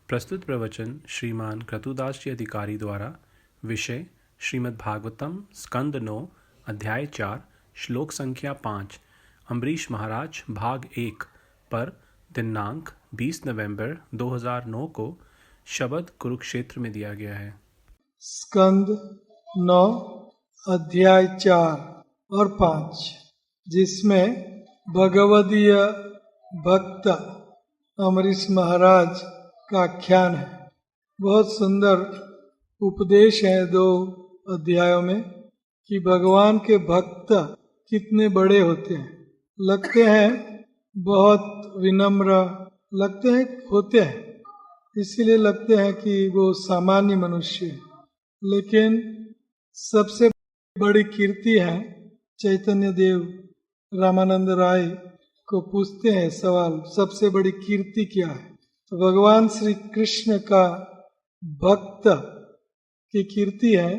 प्रस्तुत प्रवचन श्रीमान क्रतुदास जी अधिकारी द्वारा। विषय श्रीमद् भागवतम स्कंद 9 अध्याय 4 श्लोक संख्या 5 अम्बरीश महाराज भाग 1 पर दिनांक 20 नवंबर 2009 को शब्द कुरुक्षेत्र में दिया गया है। स्कंद 9 अध्याय 4 और 5 जिसमें भगवदीय भक्त अम्बरीश महाराज का आख्यान है। बहुत सुंदर उपदेश है दो अध्यायों में कि भगवान के भक्त कितने बड़े होते हैं। लगते हैं बहुत विनम्र, लगते हैं होते हैं, इसीलिए लगते हैं कि वो सामान्य मनुष्य है, लेकिन सबसे बड़ी कीर्ति है। चैतन्य देव रामानंद राय को पूछते हैं सवाल, सबसे बड़ी कीर्ति क्या है? तो भगवान श्री कृष्ण का भक्त की कीर्ति है,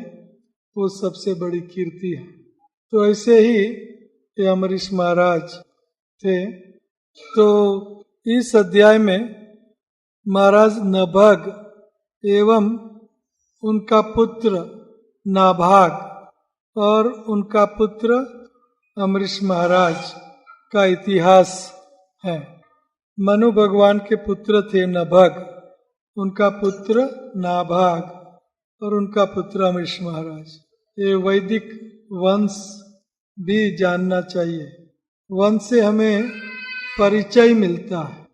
वो सबसे बड़ी कीर्ति है। तो ऐसे ही ये अम्बरीश महाराज थे। तो इस अध्याय में महाराज नभग एवं उनका पुत्र नाभाग और उनका पुत्र अम्बरीश महाराज का इतिहास है। मनु भगवान के पुत्र थे नभग, उनका पुत्र नाभाग और उनका पुत्र अम्बरीश महाराज। ये वैदिक वंश भी जानना चाहिए। वंश से हमें परिचय मिलता है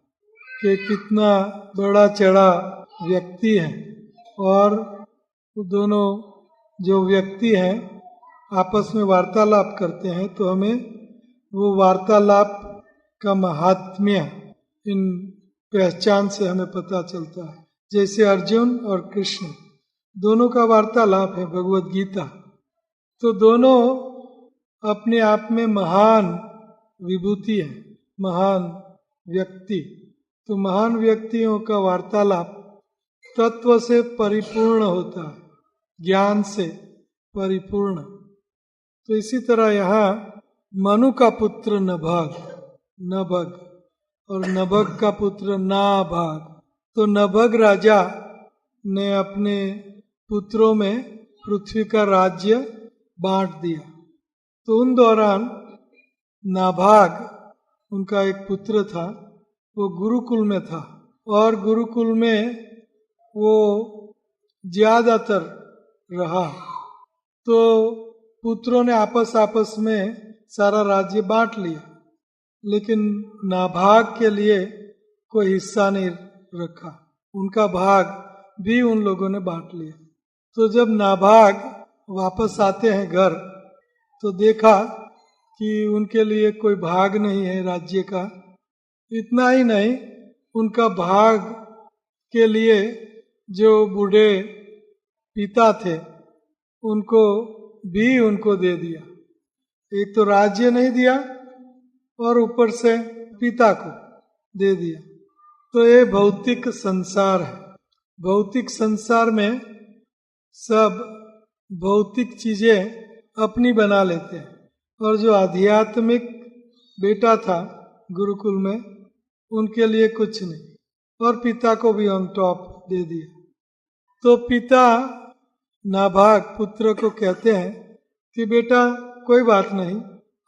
कि कितना बड़ा चढ़ा व्यक्ति है, और दोनों जो व्यक्ति हैं आपस में वार्तालाप करते हैं तो हमें वो वार्तालाप का महात्म्य इन पहचान से हमें पता चलता है। जैसे अर्जुन और कृष्ण दोनों का वार्तालाप है भगवत गीता, तो दोनों अपने आप में महान विभूति है, महान व्यक्ति। तो महान व्यक्तियों का वार्तालाप तत्व से परिपूर्ण होता है, ज्ञान से परिपूर्ण। तो इसी तरह यहाँ मनु का पुत्र नभग और नभग का पुत्र नाभाग। तो नभग राजा ने अपने पुत्रों में पृथ्वी का राज्य बांट दिया। तो उन दौरान नाभाग, उनका एक पुत्र था, वो गुरुकुल में था, और गुरुकुल में वो ज्यादातर रहा। तो पुत्रों ने आपस में सारा राज्य बांट लिया, लेकिन नाभाग के लिए कोई हिस्सा नहीं रखा, उनका भाग भी उन लोगों ने बांट लिया। तो जब नाभाग वापस आते हैं घर, तो देखा कि उनके लिए कोई भाग नहीं है राज्य का। इतना ही नहीं, उनका भाग के लिए जो बूढ़े पिता थे उनको दे दिया। एक तो राज्य नहीं दिया और ऊपर से पिता को दे दिया। तो ये भौतिक संसार है। भौतिक संसार में सब भौतिक चीजें अपनी बना लेते हैं, और जो आध्यात्मिक बेटा था गुरुकुल में, उनके लिए कुछ नहीं, और पिता को भी ऑन टॉप दे दिया। तो पिता नाभाग पुत्र को कहते हैं कि बेटा कोई बात नहीं,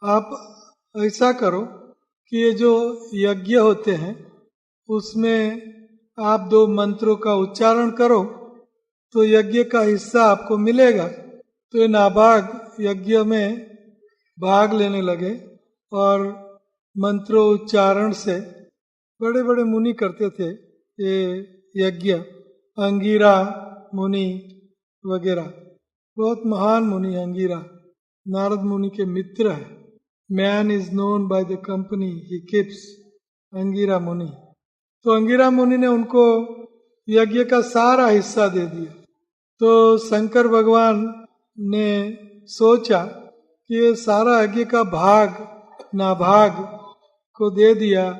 आप ऐसा करो कि ये जो यज्ञ होते हैं उसमें आप 2 मंत्रों का उच्चारण करो तो यज्ञ का हिस्सा आपको मिलेगा। तो ये नाभाग यज्ञ में भाग लेने लगे, और मंत्रोच्चारण से बड़े बड़े मुनि करते थे ये यज्ञ। अंगिरा मुनि वगैरह, बहुत महान मुनि अंगिरा, नारद मुनि के मित्र है। Man is known by the company he keeps, Angira मुनि। तो अंगिरा मुनि ने उनको यज्ञ का सारा हिस्सा दे दिया। तो शंकर भगवान ने सोचा कि ये सारा यज्ञ का भाग नाभाग को दे दिया,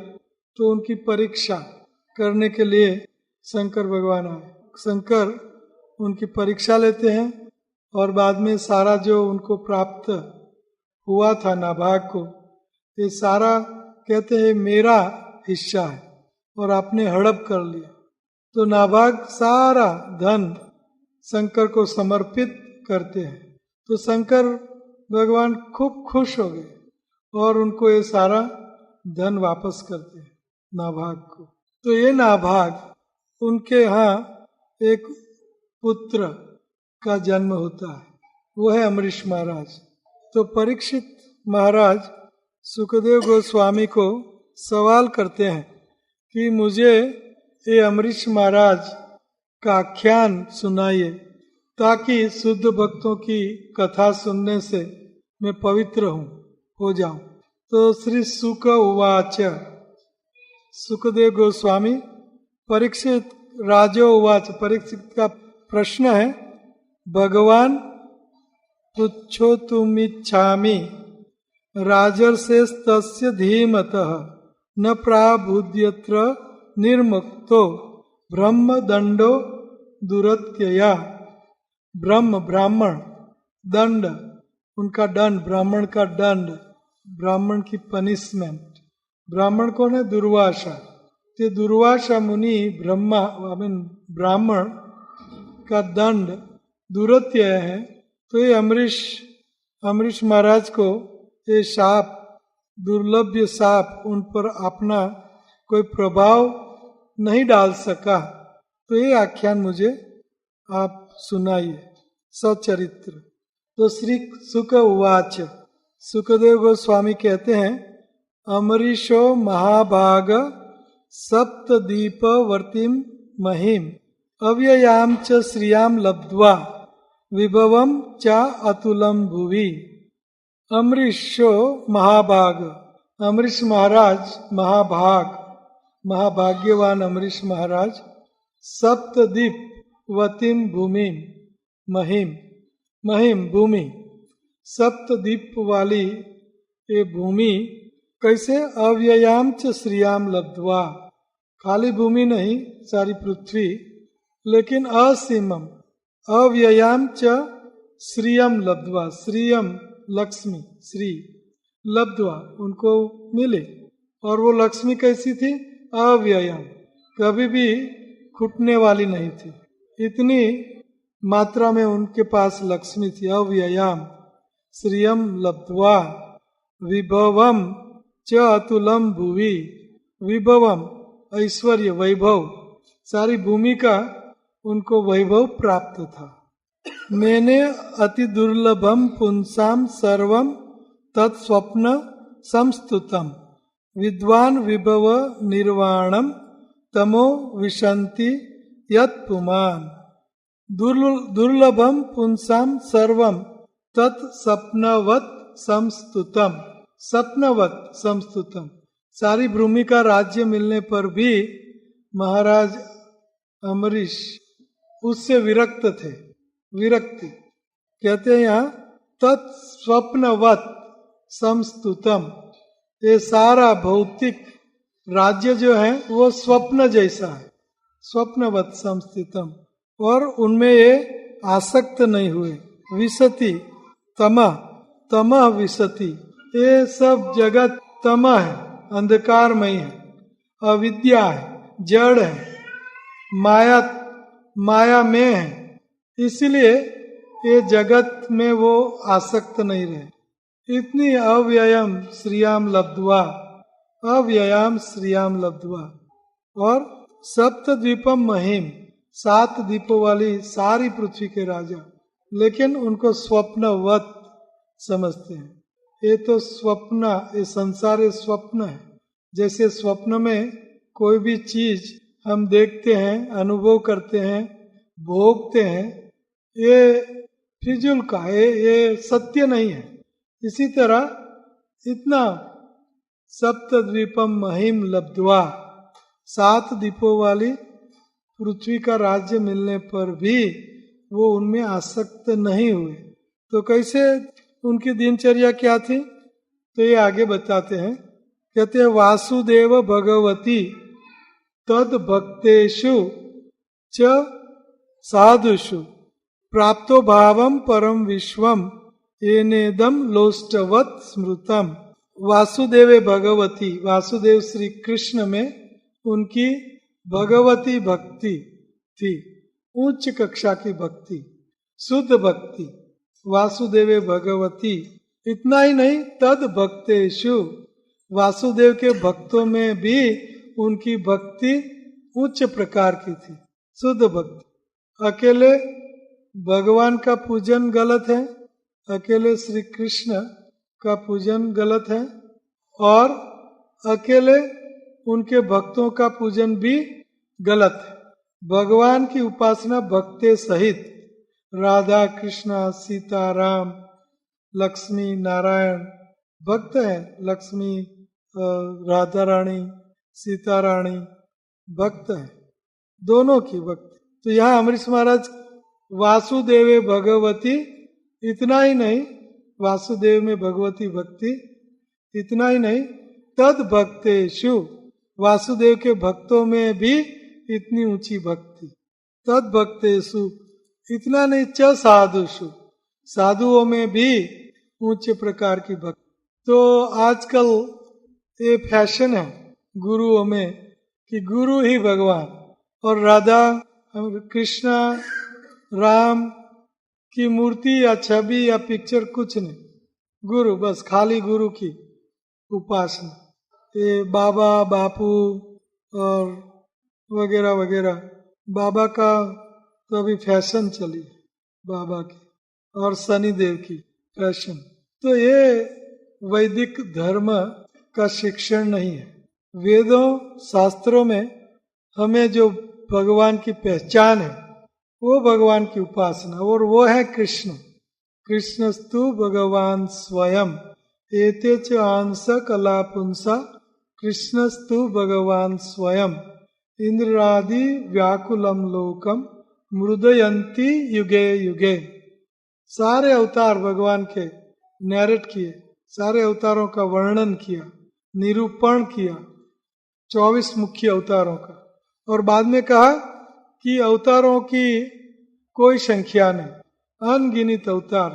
तो उनकी परीक्षा करने के लिए शंकर भगवान आए। शंकर उनकी परीक्षा लेते हैं, और बाद में सारा जो उनको प्राप्त हुआ था नाभाग को, ये सारा कहते हैं मेरा हिस्सा है, और आपने हड़प कर लिया। तो नाभाग सारा धन शंकर को समर्पित करते हैं। तो शंकर भगवान खूब खुश हो गए और उनको ये सारा धन वापस करते हैं नाभाग को। तो ये नाभाग उनके यहाँ एक पुत्र का जन्म होता है, वो है अम्बरीश महाराज। तो परीक्षित महाराज सुखदेव गोस्वामी को सवाल करते हैं कि मुझे ये अम्बरीश महाराज का आख्यान सुनाइए ताकि शुद्ध भक्तों की कथा सुनने से मैं पवित्र हो जाऊं। तो श्री सुक उवाच, सुखदेव गोस्वामी परीक्षित राजो उवाच, परीक्षित का प्रश्न है, भगवान पृच्छो तुमिच्छामि राजर्षेस्तस्य धीमतः न प्राबुध्यत्र निर्मुक्तो ब्रह्मदंडो दुरत्यया। ब्रह्म ब्राह्मण, दंड उनका दंड, ब्राह्मण का दंड, ब्राह्मण की पनिशमेंट। ब्राह्मण कौन है? दुर्वासा। तो दुर्वासा मुनि ब्रह्मा ब्राह्मण का दंड दुरत्यय है। तो ये अम्बरीश महाराज को ये शाप, दुर्लभ शाप उन पर अपना कोई प्रभाव नहीं डाल सका। तो ये आख्यान मुझे आप सुनाइए सचरित्र। तो श्री सुक उवाच, सुखदेव गोस्वामी कहते हैं, अम्बरीशो महाभाग सप्तदीप वर्तिम महिम अव्ययाम च श्रियाम लब्ध्वा विभवम च अतुलम भुवि। अम्बरीशो महाभाग, अम्बरीश महाराज महाभाग, महाभाग्यवान अम्बरीश महाराज, सप्तदीप वतिम भूमि महिम, महिम भूमि, सप्तदीप वाली ये भूमि कैसे? अव्ययाम च श्रियाम लब्ध्वा, खाली भूमि नहीं सारी पृथ्वी, लेकिन असीमम अव्ययाम च श्रियम लब्ध्वा, श्रियम लक्ष्मी, श्री लब्ध्वा उनको मिले। और वो लक्ष्मी कैसी थी? अव्ययम, कभी भी खुटने वाली नहीं थी, इतनी मात्रा में उनके पास लक्ष्मी थी। अव्ययम श्रियम लब्ध्वा विभवम च अतुलम भुवि, विभवम ऐश्वर्य वैभव, सारी भूमि का उनको वैभव प्राप्त था। मैंने अति दुर्लभम पुंसाम सर्वम तत्स्वप्न संस्तुतम विद्वान विभव निर्वाणम तमो विशंति यत्पुमान। दुर्लभम पुंसाम सर्वम तत्स्वप्नवत संस्तुतम, स्वप्नवत संस्तुतम, सारी भूमि का राज्य मिलने पर भी महाराज अम्बरीश उससे विरक्त थे। विरक्ति कहते हैं यहाँ तत्स्वप्नवत संस्तुतम, ये सारा भौतिक राज्य जो है वो स्वप्न जैसा है, स्वप्नवत संस्थितम, और उनमें ये आसक्त नहीं हुए। विसति तमः, तमः विसति, ये सब जगत तमः है, अंधकारमय है, अविद्या है, जड़ है, माया में है, इसलिए ये जगत में वो आसक्त नहीं रहे। इतनी अव्ययम श्रियाम लब्ध्वा, अव्ययाम श्रियाम लब्ध्वा। और सप्तद्वीपम महिम, 7 द्वीपों वाली सारी पृथ्वी के राजा, लेकिन उनको स्वप्नवत समझते हैं। ये तो स्वप्न, ये संसार ये स्वप्न है। जैसे स्वप्न में कोई भी चीज हम देखते हैं, अनुभव करते हैं, भोगते हैं, ये फिजूल का है, ये सत्य नहीं है। इसी तरह इतना सप्तद्वीपम महिम लब्ध्वा, 7 द्वीपों वाली पृथ्वी का राज्य मिलने पर भी वो उनमें आसक्त नहीं हुए। तो कैसे उनकी दिनचर्या क्या थी? तो ये आगे बताते हैं, कहते हैं वासुदेव भगवती तद भक्तेषु च साधुषु प्राप्तो भावम परम विश्वम एनेदम लोष्टवत स्मृतम। वासुदेव भगवती, वासुदेव श्री कृष्ण में उनकी भगवती भक्ति थी, उच्च कक्षा की भक्ति, शुद्ध भक्ति। वासुदेवे भगवती, इतना ही नहीं, तद भक्तेषु, वासुदेव के भक्तों में भी उनकी भक्ति उच्च प्रकार की थी, शुद्ध भक्ति। अकेले भगवान का पूजन गलत है, अकेले श्री कृष्ण का पूजन गलत है, और अकेले उनके भक्तों का पूजन भी गलत है। भगवान की उपासना भक्ते सहित, राधा कृष्ण सीता राम लक्ष्मी नारायण भक्त है, लक्ष्मी राधा रानी सीता रानी भक्त है, दोनों की भक्ति। तो यहाँ अमरीश महाराज वासुदेवे भगवती, इतना ही नहीं, वासुदेव में भगवती भक्ति, इतना ही नहीं, तद भक्तेषु, वासुदेव के भक्तों में भी इतनी ऊंची भक्ति, तद भक्तेषु, इतना नहीं, च साधुषु, साधुओं में भी ऊंचे प्रकार की भक्ति। तो आजकल ये फैशन है गुरुओं में कि गुरु ही भगवान, और राधा कृष्ण राम की मूर्ति या छवि या पिक्चर कुछ नहीं, गुरु बस, खाली गुरु की उपासना। ये बाबा बापू और वगैरह वगैरह, बाबा का तो अभी फैशन चली है, बाबा की और शनि देव की फैशन। तो ये वैदिक धर्म का शिक्षण नहीं है। वेदों शास्त्रों में हमें जो भगवान की पहचान है वो भगवान की उपासना, और वो है कृष्ण। कृष्णस्तु भगवान स्वयं एते च आंस कला पुंसा, कृष्णस्तु भगवान स्वयं इंद्रादि व्याकुलम लोकम मृदयंती युगे युगे। सारे अवतार भगवान के नैरेट किए, सारे अवतारों का वर्णन किया, निरूपण किया, 24 मुख्य अवतारों का, और बाद में कहा कि अवतारों की कोई संख्या नहीं, अनगिनित अवतार।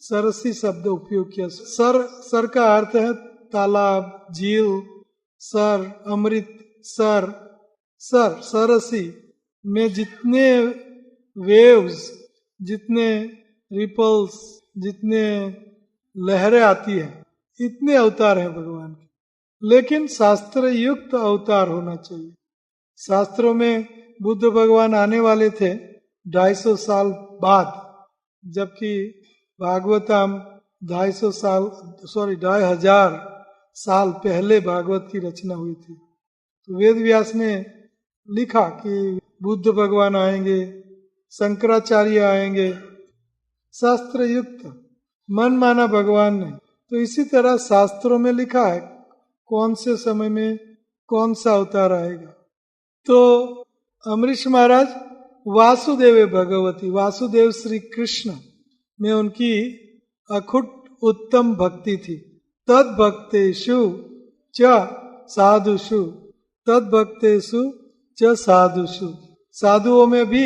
सरसी शब्द उपयोग किया। सर का अर्थ है तालाब, झील, सर, अमृत, सरसी में जितने वेव्स, जितने रिपल्स, जितने लहरें आती है, इतने अवतार हैं भगवान के। लेकिन शास्त्र युक्त अवतार होना चाहिए। शास्त्रों में बुद्ध भगवान आने वाले थे 250 साल बाद, जबकि भागवतम 2,500 साल पहले भागवत की रचना हुई थी। तो वेद व्यास ने लिखा कि बुद्ध भगवान आएंगे, शंकराचार्य आएंगे, शास्त्र युक्त, मन माना भगवान ने। तो इसी तरह शास्त्रों में लिखा है कौन से समय में कौन सा अवतार आएगा। तो अमरीश महाराज वासुदेव भगवती, वासुदेव श्री कृष्ण में उनकी अखुट उत्तम भक्ति थी। तद भक्तेषु च साधुषु, तद भक्तेषु च साधुषु, साधुओं में भी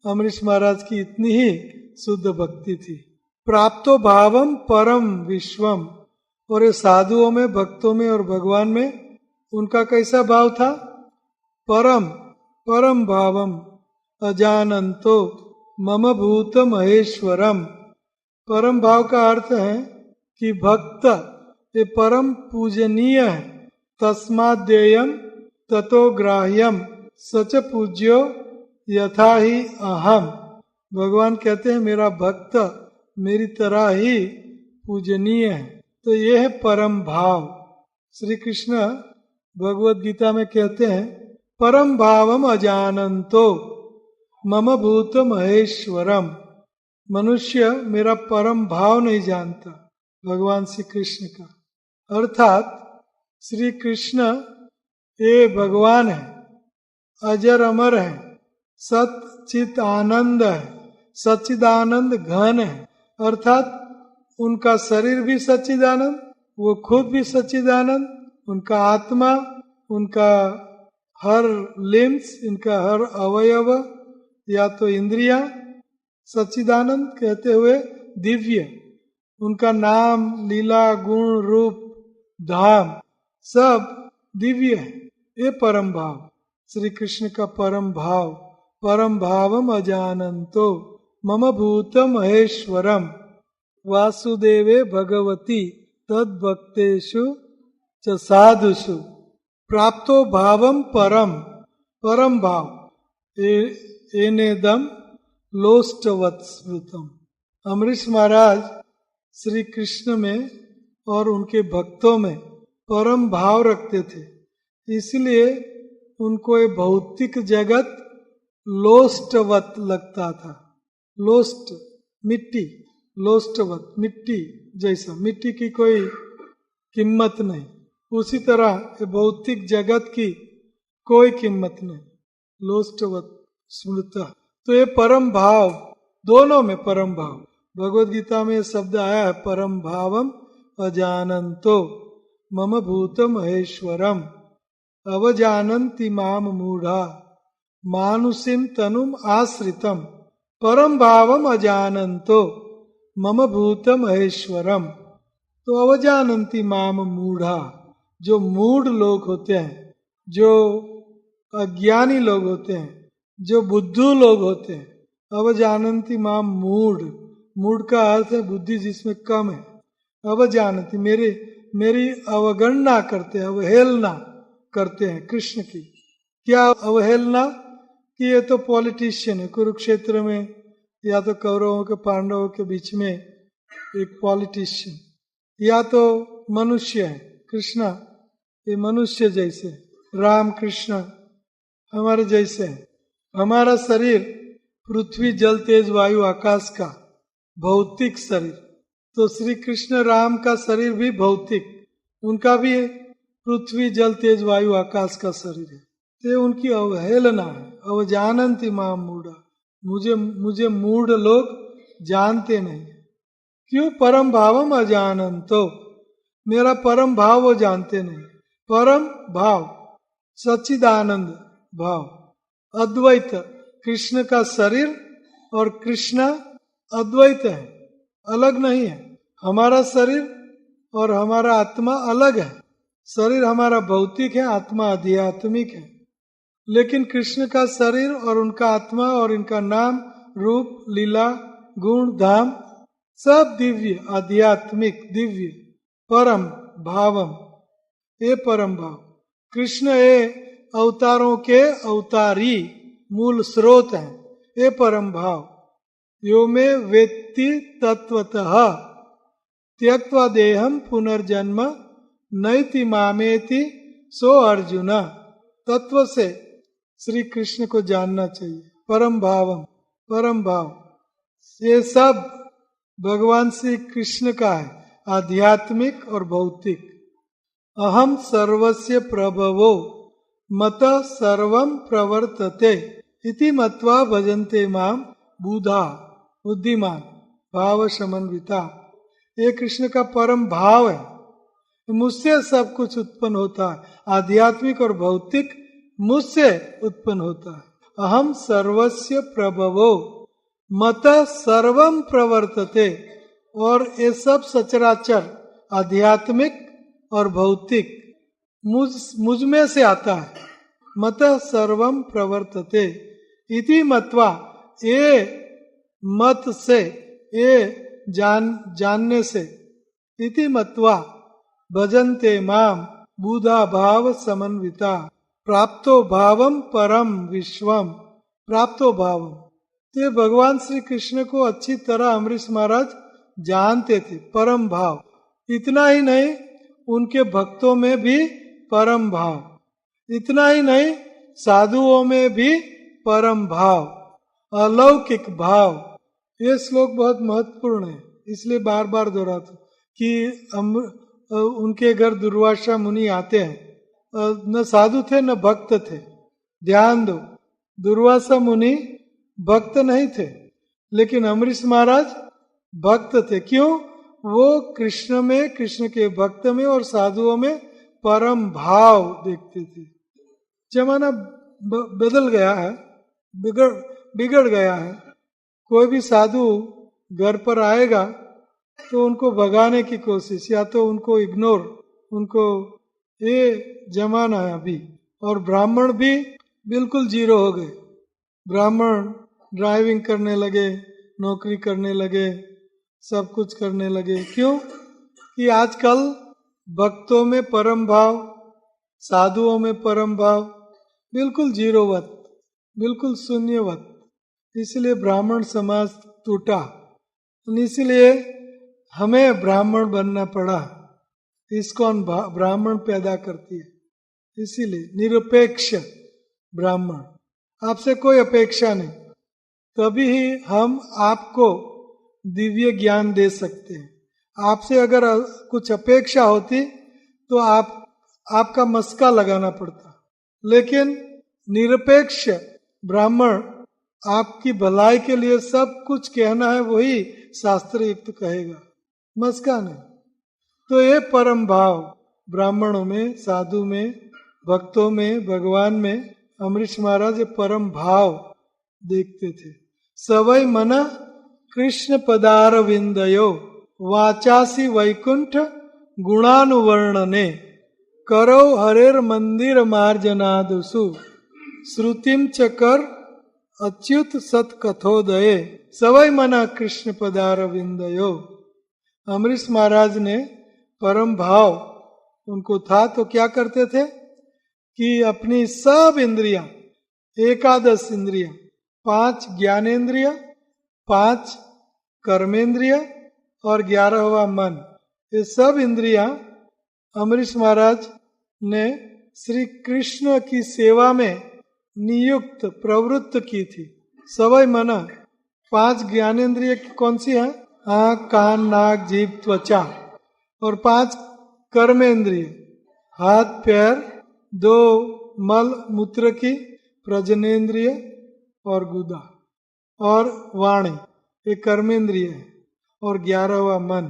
अमरीश महाराज की इतनी ही शुद्ध भक्ति थी। प्राप्तो भावम परम विश्वम, और ये साधुओं में, भक्तों में और भगवान में उनका कैसा भाव था? परम भावम अजानंतो मम भूत महेश्वरम। परम भाव का अर्थ है कि भक्त ये परम पूजनीय है, तस्माद्येयम ततो ग्राह्यम सच पूज्यो यथा ही अहम। भगवान कहते हैं मेरा भक्त मेरी तरह ही पूजनीय है। तो ये है परम भाव। श्री कृष्ण भगवत गीता में कहते हैं परम भावम अजानंतो मम भूत महेश्वरम। मनुष्य मेरा परम भाव नहीं जानता, भगवान श्री कृष्ण का। अर्थात श्री कृष्ण ये भगवान है, अजर अमर है, सत चित आनंद है, सच्चिदानंद घन है। अर्थात उनका शरीर भी सच्चिदानंद, वो खुद भी सच्चिदानंद, उनका आत्मा, उनका हर लिम्स, इनका हर अवयव या तो इंद्रिया सच्चिदानंद कहते हुए दिव्य, उनका नाम, लीला, गुण, रूप, धाम सब दिव्य है। ये परम भाव। श्री कृष्ण का परम भावम अजानंतो मम भूत महेश्वरम वासुदेवे भगवती तद भक्तेषु च साधुषु प्राप्तो भावम परम भाव एनेदम लोष्टवत स्मृतम। अमरीश महाराज श्री कृष्ण में और उनके भक्तों में परम भाव रखते थे, इसलिए उनको ये भौतिक जगत लोष्टवत लगता था। लोष्ट मिट्टी, लोष्टवत मिट्टी जैसा, मिट्टी की कोई कीमत नहीं, उसी तरह ये भौतिक जगत की कोई कीमत नहीं। लोष्टवत स्मृता, तो ये परम भाव, दोनों में परम भाव। भगवद गीता में ये शब्द आया है परम भावम अजानंतो मम भूत महेश्वरम अवजानन्ति माम मूढ़ा मानुषिम तनुम आश्रितम परम भावम अजानंतो मम भूत महेश्वरम। तो अवजानन्ति माम मूढ़ा, जो मूढ़ लोग होते हैं, जो अज्ञानी लोग होते हैं, जो बुद्धू लोग होते हैं, अवजानन्ति माम मूढ़ का अर्थ है बुद्धि जिसमें कम है। अवजानन्ति मेरी अवगणना करते हैं, अवहेलना करते हैं कृष्ण की। क्या अवहेलना कि ये तो पॉलिटिशियन है, कुरुक्षेत्र में या तो कौरवों के पांडवों के बीच में एक पॉलिटिशियन, या तो मनुष्य है कृष्णा, ये मनुष्य जैसे, राम कृष्ण हमारे जैसे है। हमारा शरीर पृथ्वी जल तेज वायु आकाश का भौतिक शरीर, तो श्री कृष्ण राम का शरीर भी भौतिक, उनका भी पृथ्वी जल तेज वायु आकाश का शरीर है। तो उनकी अवहेलना है। अवजानन्ति माम मूढ़ा, मुझे मूढ़ लोग जानते नहीं। क्यों? परम भावम अजानन्तो, मेरा परम भाव वो जानते नहीं। परम भाव सच्चिदानंद भाव, अद्वैत, कृष्ण का शरीर और कृष्ण अद्वैत है, अलग नहीं है। हमारा शरीर और हमारा आत्मा अलग है। शरीर हमारा भौतिक है, आत्मा आध्यात्मिक है। लेकिन कृष्ण का शरीर और उनका आत्मा और इनका नाम रूप लीला गुण धाम सब दिव्य, आध्यात्मिक दिव्य, परम भावम, ये परम भाव। कृष्ण ये अवतारों के अवतारी मूल स्रोत हैं, ये परम भाव। यो में वेत्ति तत्वतः त्यक्त्वा देहम पुनर्जन्म नैति मामेति सो अर्जुन। तत्व से श्री कृष्ण को जानना चाहिए। परम भावम, परम भाव, ये सब भगवान श्री कृष्ण का है, आध्यात्मिक और भौतिक। अहम सर्वस्य प्रभवो मत सर्वम प्रवर्तते इति मत्वा भजन्ते माम बुधा, बुद्धिमान भाव समन्विता। ये कृष्ण का परम भाव है, मुझसे सब कुछ उत्पन्न होता है, आध्यात्मिक और भौतिक मुझसे उत्पन्न होता है। अहम सर्वस्य प्रभवो मत सर्वम प्रवर्तते, और ये सब सचराचर आध्यात्मिक और भौतिक मुझ में से आता है। मत सर्वम प्रवर्तते इति मत्वा, ये मत से, ये जानने से, इति मत्वा भजन्ते माम बुधा भाव समन्विता प्राप्तो भावम परम विश्वम। प्राप्तो भावम, तो भगवान श्री कृष्ण को अच्छी तरह अमरीश महाराज जानते थे। परम भाव, इतना ही नहीं, उनके भक्तों में भी परम भाव, इतना ही नहीं, साधुओं में भी परम भाव, अलौकिक भाव। ये श्लोक बहुत महत्वपूर्ण है, इसलिए बार बार दोहराता कि उनके घर दुर्वासा मुनि आते हैं, न साधु थे न भक्त थे। ध्यान दो, दुर्वासा मुनि भक्त नहीं थे, लेकिन अमरीश महाराज भक्त थे। क्यों? वो कृष्ण में, कृष्ण के भक्त में और साधुओं में परम भाव देखते थे। जमाना बदल गया है, बिगड़ गया है। कोई भी साधु घर पर आएगा तो उनको भगाने की कोशिश, या तो उनको इग्नोर, उनको, ये जमाना है अभी। और ब्राह्मण भी बिल्कुल जीरो हो गए। ब्राह्मण ड्राइविंग करने लगे, नौकरी करने लगे, सब कुछ करने लगे। क्यों? कि आजकल भक्तों में परम भाव, साधुओं में परम भाव बिल्कुल जीरोवत, बिल्कुल शून्यवत। इसलिए ब्राह्मण समाज टूटा। इसलिए हमें ब्राह्मण बनना पड़ा। इस्कॉन ब्राह्मण पैदा करती है, इसीलिए निरपेक्ष ब्राह्मण, आपसे कोई अपेक्षा नहीं, तभी ही हम आपको दिव्य ज्ञान दे सकते हैं। आपसे अगर कुछ अपेक्षा होती तो आपका मस्का लगाना पड़ता। लेकिन निरपेक्ष ब्राह्मण आपकी भलाई के लिए सब कुछ कहना है, वही शास्त्र युक्त कहेगा, मस्का नहीं। तो ये परम भाव ब्राह्मणों में, साधु में, भक्तों में, भगवान में अमरीश महाराज ये परम भाव देखते थे। सवै मना कृष्ण पदार विंदयो वाचासी वैकुंठ गुणानुवर्णने करो हरेर मंदिर मार्जनादुसु श्रुतिम चकर अच्युत सत कथोदये। सवै मना कृष्ण पदार विंदयो। अमरीश महाराज ने परम भाव उनको था तो क्या करते थे कि अपनी सब इंद्रियां, 11 इंद्रियां, 5 ज्ञानेन्द्रिय, 5 कर्मेंद्रिय और 11वां मन, ये सब इंद्रियां अमरीश महाराज ने श्री कृष्ण की सेवा में नियुक्त प्रवृत्त की थी। सवै मना, 5 ज्ञानेन्द्रिय कौन सी है? आँख, कान, नाक, जीभ, त्वचा। और 5 कर्मेंद्रिय, हाथ, पैर, 2 मल मूत्र की प्रजनेन्द्रिय और गुदा, और वाणी, ये कर्मेंद्रिय है, और 11वां मन।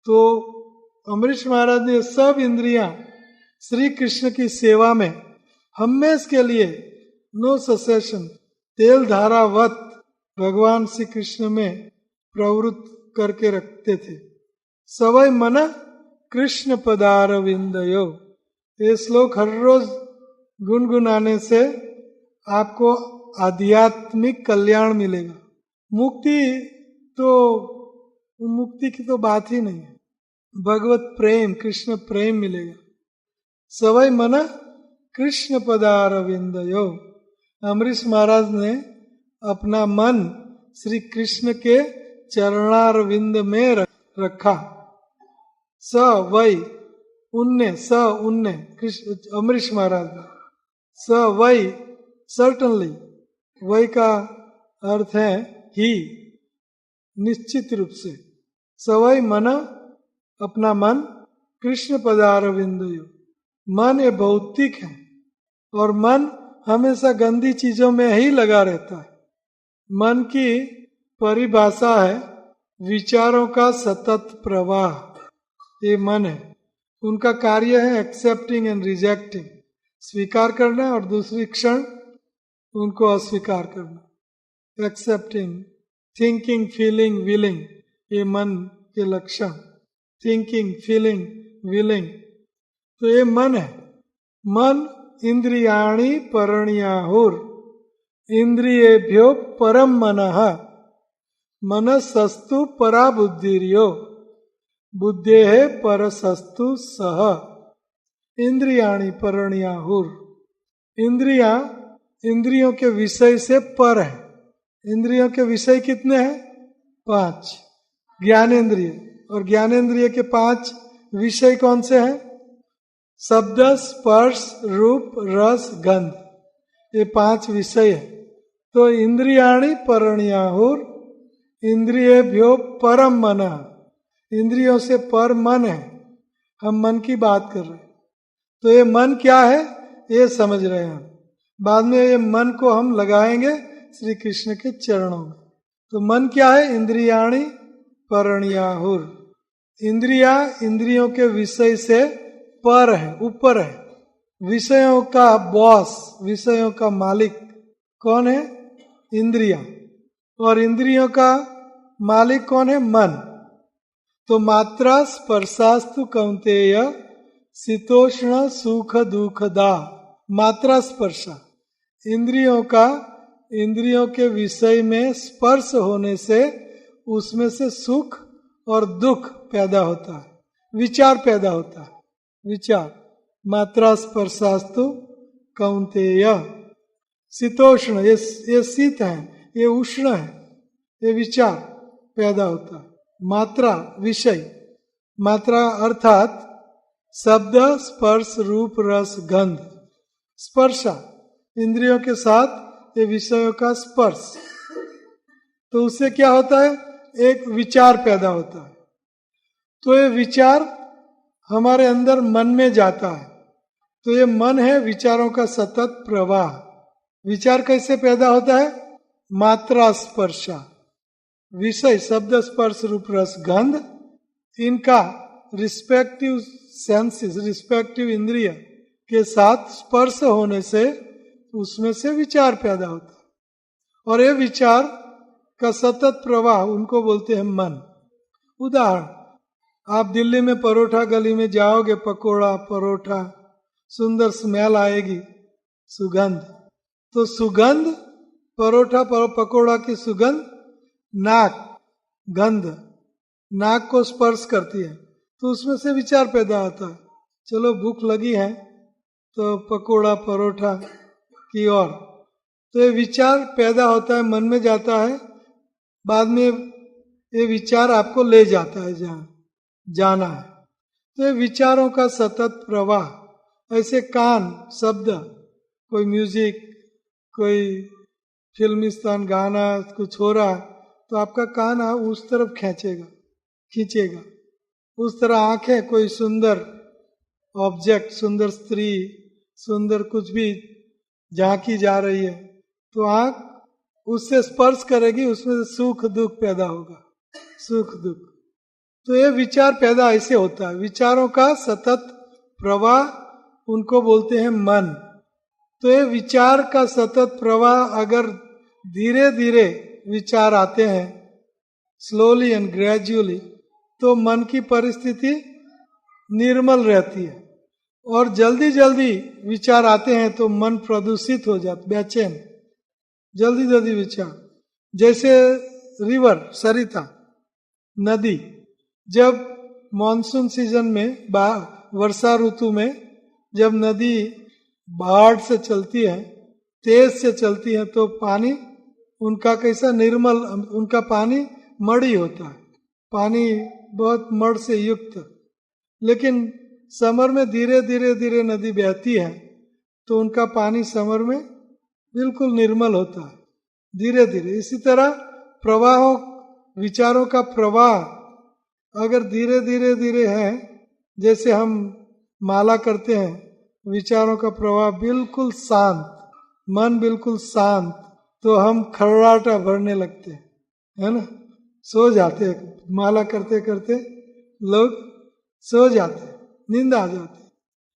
तो अमरीश महाराज ने सब इंद्रियां श्री कृष्ण की सेवा में हमेशा के लिए नो सेसेशन, तेल धारावत भगवान श्री कृष्ण में प्रवृत्त करके रखते थे। सवै मना कृष्ण पदार विंदयो। ये श्लोक हर रोज गुनगुनाने से आपको आध्यात्मिक कल्याण मिलेगा। मुक्ति की तो बात ही नहीं है, भगवत प्रेम, कृष्ण प्रेम मिलेगा। सवै मना कृष्ण पदार विंदयो। अमरीश महाराज ने अपना मन श्री कृष्ण के चरणार विंद में रखा। स वै उन्ने, स उन्ने, अमरीश महाराज ने। स वै सर्टनली, वै का अर्थ है ही, निश्चित रूप से। सवै मना, अपना मन, कृष्ण पदार विंदयो। मन ये भौतिक है और मन हमेशा गंदी चीजों में ही लगा रहता है। मन की परिभाषा है विचारों का सतत प्रवाह, ये मन है। उनका कार्य है एक्सेप्टिंग एंड रिजेक्टिंग, स्वीकार करना और दूसरी क्षण उनको अस्वीकार करना। एक्सेप्टिंग, थिंकिंग, फीलिंग, विलिंग, ये मन के लक्षण। थिंकिंग, फीलिंग, विलिंग, तो ये मन है। मन इंद्रियाणि परण्याहुर इंद्रियेभ्यो परम मनः मनसस्तु परा बुद्धिर्यो बुद्धेः परसस्तु सह। इंद्रियाणि परण्याहुर, इंद्रियों के विषय से पर है। इंद्रियों के विषय कितने हैं? 5 ज्ञानेन्द्रिय, और ज्ञानेन्द्रिय के 5 विषय कौन से हैं? शब्द, स्पर्श, रूप, रस, गंध, ये 5 विषय है। तो इंद्रियाणि परण्याहुर इंद्रियेभ्यो परम मनः, इंद्रियों से पर मन है। हम मन की बात कर रहे हैं, तो ये मन क्या है ये समझ रहे हैं हम। बाद में ये मन को हम लगाएंगे श्री कृष्ण के चरणों में। तो मन क्या है? इंद्रियाणि परण्याहुर, इंद्रियों के विषय से पर है, ऊपर है। विषयों का बॉस, विषयों का मालिक कौन है? इंद्रिया। और इंद्रियों का मालिक कौन है? मन। तो मात्रा स्पर्शास्तु कौन्तेय शीतोष्ण सुख दुखदा। मात्रा स्पर्शा, इंद्रियों के विषय में स्पर्श होने से उसमें से सुख और दुख पैदा होता है, विचार पैदा होता है। विचार मात्रा स्पर्शास्तु कौन्तेय, शीतोष्ण, ये शीत है, ये उष्ण है, ये विचार पैदा होता है। मात्रा विषय, मात्रा अर्थात शब्द स्पर्श रूप रस गंध, स्पर्शा इंद्रियों के साथ ये विषयों का स्पर्श, तो उससे क्या होता है, एक विचार पैदा होता है। तो ये विचार हमारे अंदर मन में जाता है, तो ये मन है विचारों का सतत प्रवाह। विचार कैसे पैदा होता है, मात्रा स्पर्शा, विषय शब्द स्पर्श रूप रस गंध, इनका रिस्पेक्टिव सेंसेस, रिस्पेक्टिव इंद्रिय के साथ स्पर्श होने से उसमें से विचार पैदा होता है। और ये विचार का सतत प्रवाह उनको बोलते हैं मन। उदाहरण, आप दिल्ली में परोठा गली में जाओगे, पकोड़ा परोठा, सुंदर स्मेल आएगी, सुगंध, तो सुगंध परोठा पकोड़ा की सुगंध नाक, गंध नाक को स्पर्श करती है, तो उसमें से विचार पैदा होता है, चलो भूख लगी है तो पकोड़ा परोठा की ओर। तो ये विचार पैदा होता है, मन में जाता है, बाद में ये विचार आपको ले जाता है जहाँ जाना है। तो ये विचारों का सतत प्रवाह। ऐसे कान शब्द, कोई म्यूजिक, कोई फिल्मिस्तान गाना कुछ हो रहा तो आपका कान उस तरफ खींचेगा। उस तरह आंखें, कोई सुंदर ऑब्जेक्ट, सुंदर स्त्री, सुंदर कुछ भी झांकी जा रही है तो आंख उससे स्पर्श करेगी, उसमें से सुख दुख पैदा होगा, सुख दुख। तो ये विचार पैदा ऐसे होता है, विचारों का सतत प्रवाह, उनको बोलते हैं मन। तो ये विचार का सतत प्रवाह, अगर धीरे धीरे विचार आते हैं, स्लोली एंड ग्रेजुअली, तो मन की परिस्थिति निर्मल रहती है। और जल्दी जल्दी विचार आते हैं तो मन प्रदूषित हो जाता, बेचैन, जल्दी जल्दी विचार। जैसे रिवर, सरिता नदी, जब मॉनसून सीजन में, वर्षा ऋतु में, जब नदी बाढ़ से चलती है, तेज से चलती है, तो पानी उनका कैसा निर्मल, उनका पानी मड़ी होता है, पानी बहुत मड़ से युक्त। लेकिन समर में धीरे धीरे धीरे नदी बहती है तो उनका पानी समर में बिल्कुल निर्मल होता है, धीरे धीरे। इसी तरह प्रवाह, विचारों का प्रवाह अगर धीरे धीरे धीरे है, जैसे हम माला करते हैं, विचारों का प्रवाह बिल्कुल शांत, मन बिल्कुल शांत, तो हम खर्राटा भरने लगते हैं, है ना, सो जाते हैं। माला करते करते लोग सो जाते हैं, नींद आ जाती है।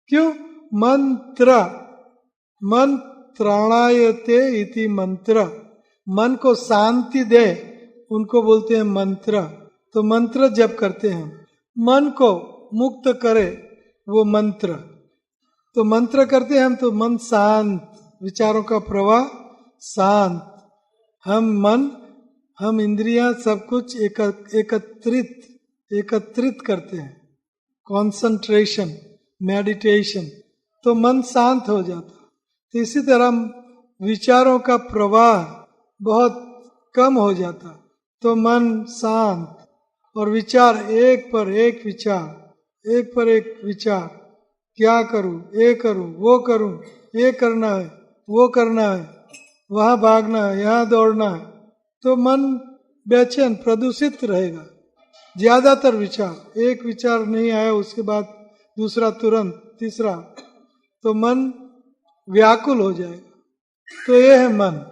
क्यों? मंत्राणायते इति मंत्र, मन को शांति दे, उनको बोलते हैं मंत्र। तो मंत्र जप करते हैं, मन को मुक्त करे वो मंत्र। तो मंत्र करते हैं हम तो मन शांत, विचारों का प्रवाह शांत, हम इंद्रियां सब कुछ एकत्रित करते हैं, कंसंट्रेशन, मेडिटेशन, तो मन शांत हो जाता। तो इसी तरह विचारों का प्रवाह बहुत कम हो जाता, तो मन शांत, और विचार एक पर एक विचार, क्या करूं, ये करूं, वो करूं, ये करना है, वो करना है, वहां भागना है, यहाँ दौड़ना है, तो मन बेचैन, प्रदूषित रहेगा। ज्यादातर विचार, एक विचार नहीं आया उसके बाद दूसरा, तुरंत तीसरा, तो मन व्याकुल हो जाएगा। तो ये है मन,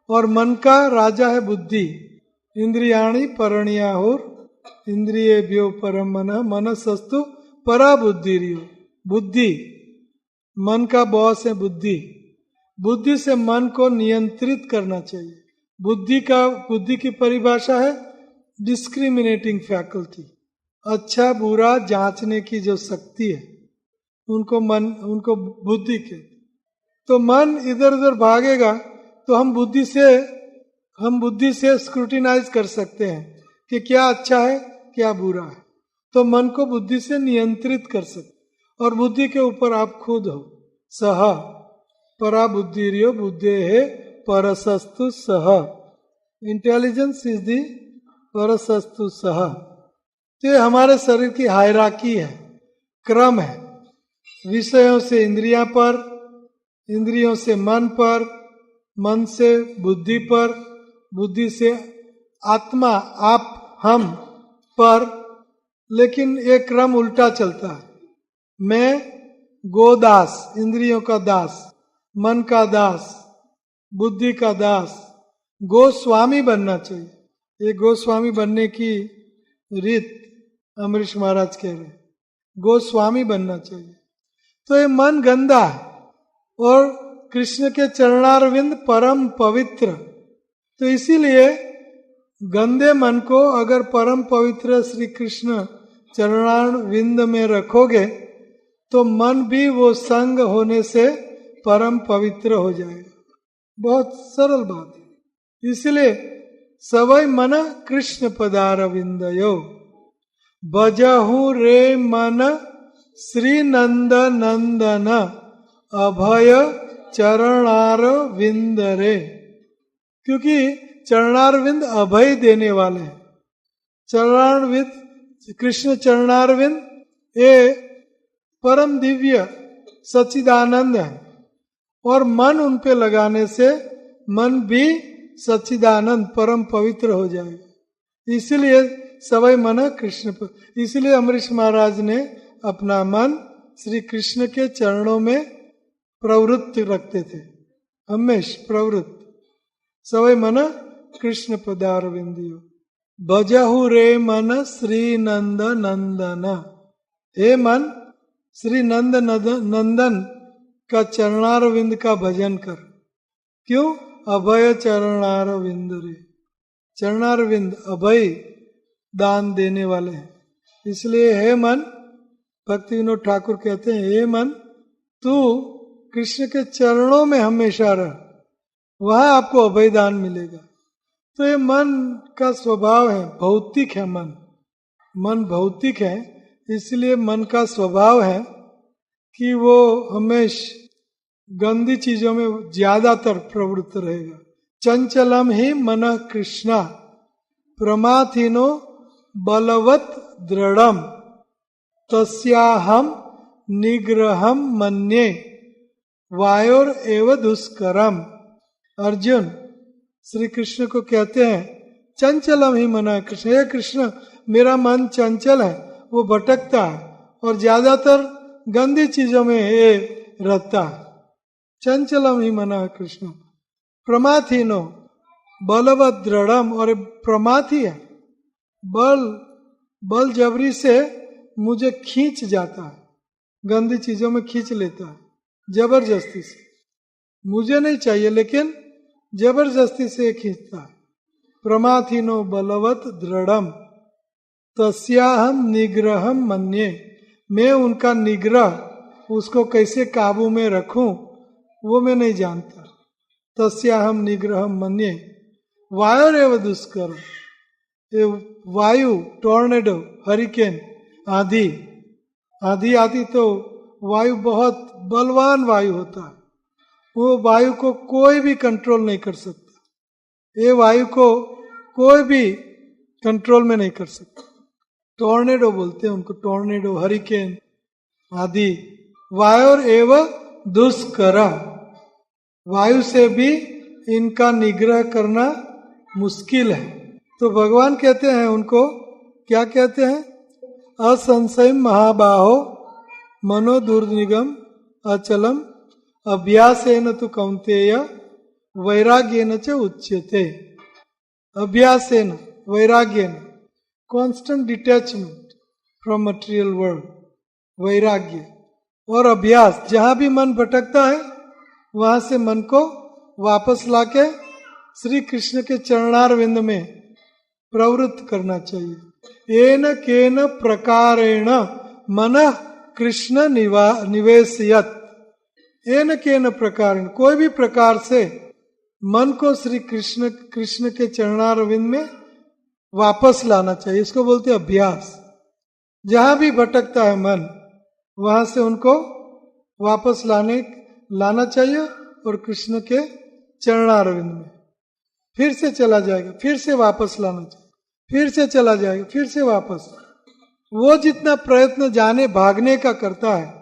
और मन का राजा है बुद्धि। इंद्रियाणि परण्याहुर इंद्रियेभ्यो परम मनः मनसस्तु परा बुद्धिर्यो। बुद्धि, मन का बॉस है बुद्धि। बुद्धि से मन को नियंत्रित करना चाहिए। बुद्धि की परिभाषा है डिस्क्रिमिनेटिंग फैकल्टी, अच्छा बुरा जांचने की जो शक्ति है, उनको बुद्धि कहते। तो मन इधर उधर भागेगा, तो हम बुद्धि से स्क्रूटिनाइज कर सकते हैं कि क्या अच्छा है क्या बुरा है। तो मन को बुद्धि से नियंत्रित कर सकते, और बुद्धि के ऊपर आप खुद हो। सह परा बुद्धिर्यो बुद्धे है परसस्तु सह, इंटेलिजेंस इज दी परसस्तु सह। तो ये हमारे शरीर की हायरार्की है, क्रम है। विषयों से इंद्रियां पर, इंद्रियों से मन पर, मन से बुद्धि पर, बुद्धि से आत्मा आप हम पर। लेकिन एक क्रम उल्टा चलता है। मैं गोदास, इंद्रियों का दास, मन का दास, बुद्धि का दास, गोस्वामी बनना चाहिए। ये गोस्वामी बनने की रीत अमरीश महाराज कह रहे हैं, गोस्वामी बनना चाहिए। तो ये मन गंदा है और कृष्ण के चरणारविंद परम पवित्र। तो इसीलिए गंदे मन को अगर परम पवित्र श्री कृष्ण चरणारविंद में रखोगे तो मन भी वो संग होने से परम पवित्र हो जाएगा। बहुत सरल बात है। इसलिए सवै मन कृष्ण पदारविंदयो बजहु रे मन श्री नंद नंदन अभय चरणारविंद रे। क्योंकि चरणारविंद अभय देने वाले हैं। चरणारविंद, कृष्ण चरणारविंद ये परम दिव्य सच्चिदानंद है, और मन उन पे लगाने से मन भी सच्चिदानंद परम पवित्र हो जाएगा। इसीलिए सवै मन कृष्ण पर, इसीलिए अमरीश महाराज ने अपना मन श्री कृष्ण के चरणों में प्रवृत्त रखते थे, हमेश प्रवृत्त। सवै मन कृष्ण पदारविंदियो बजहु रे मन श्री नंद नंदन। हे मन, श्री नंद नंदन का चरणारविंद का भजन कर। क्यों? अभय चरणारविंद रे। चरणारविंद अभय दान देने वाले हैं। इसलिए हे मन, भक्ति विनोद ठाकुर कहते हैं, हे मन तू कृष्ण के चरणों में हमेशा रह, वहां आपको अभय दान मिलेगा। तो ये मन का स्वभाव है, भौतिक है मन। मन भौतिक है, इसलिए मन का स्वभाव है कि वो हमेश गंदी चीजों में ज्यादातर प्रवृत्त रहेगा। चंचलम ही मन कृष्णा प्रमाथिनो बलवत दृढ़म तस्याहम निग्रहम मन्ये वायोर एव दुष्करम। अर्जुन श्री कृष्ण को कहते हैं चंचलम ही मन कृष्ण, हे कृष्ण मेरा मन चंचल है, वो भटकता है और ज्यादातर गंदी चीजों में ये रहता है। चंचलम ही मन कृष्ण प्रमाथिनो बलवत दृढ़म, और प्रमाथी है, बल जबरी से मुझे खींच जाता है, गंदी चीजों में खींच लेता है जबरदस्ती से। मुझे नहीं चाहिए लेकिन जबरदस्ती से खींचता है। प्रमाथिनो बलवत दृढ़म तस्याहम निग्रहम मन्ये। मैं उनका निग्रह, उसको कैसे काबू में रखूं वो मैं नहीं जानता। तस्याहम निग्रहम मन्ये वायोरेव दुष्कर। वायु, टॉर्नेडो, हरिकेन, आंधी आती तो वायु बहुत बलवान वायु होता है, वो वायु को कोई भी कंट्रोल नहीं कर सकता। ये वायु को कोई भी कंट्रोल में नहीं कर सकता। टॉर्नेडो बोलते हैं उनको, टॉर्नेडो, हरिकेन आदि। वायुर एव दुष्कर, वायु से भी इनका निग्रह करना मुश्किल है। तो भगवान कहते हैं उनको, क्या कहते हैं? असंशय महाबाहो मनो दुर्निगम अचलम अभ्यासेन तु कौन्तेय वैराग्येन च उच्यते। अभ्यासेन, वैराग्येन, constant detachment from material world, वैराग्य और अभ्यास। जहां भी मन भटकता है वहां से मन को वापस लाके श्री कृष्ण के चरणारविंद में प्रवृत्त करना चाहिए। येन केन प्रकारेण मन कृष्ण निवेशयत। एन के न प्रकार, कोई भी प्रकार से मन को श्री कृष्ण के चरणारविंद में वापस लाना चाहिए। इसको बोलते हैं अभ्यास। जहां भी भटकता है मन, वहां से उनको वापस लाना चाहिए और कृष्ण के चरणारविंद में फिर से चला जाएगा, फिर से वापस लाना चाहिए, फिर से चला जाएगा, फिर से वापस। वो जितना प्रयत्न जाने भागने का करता है,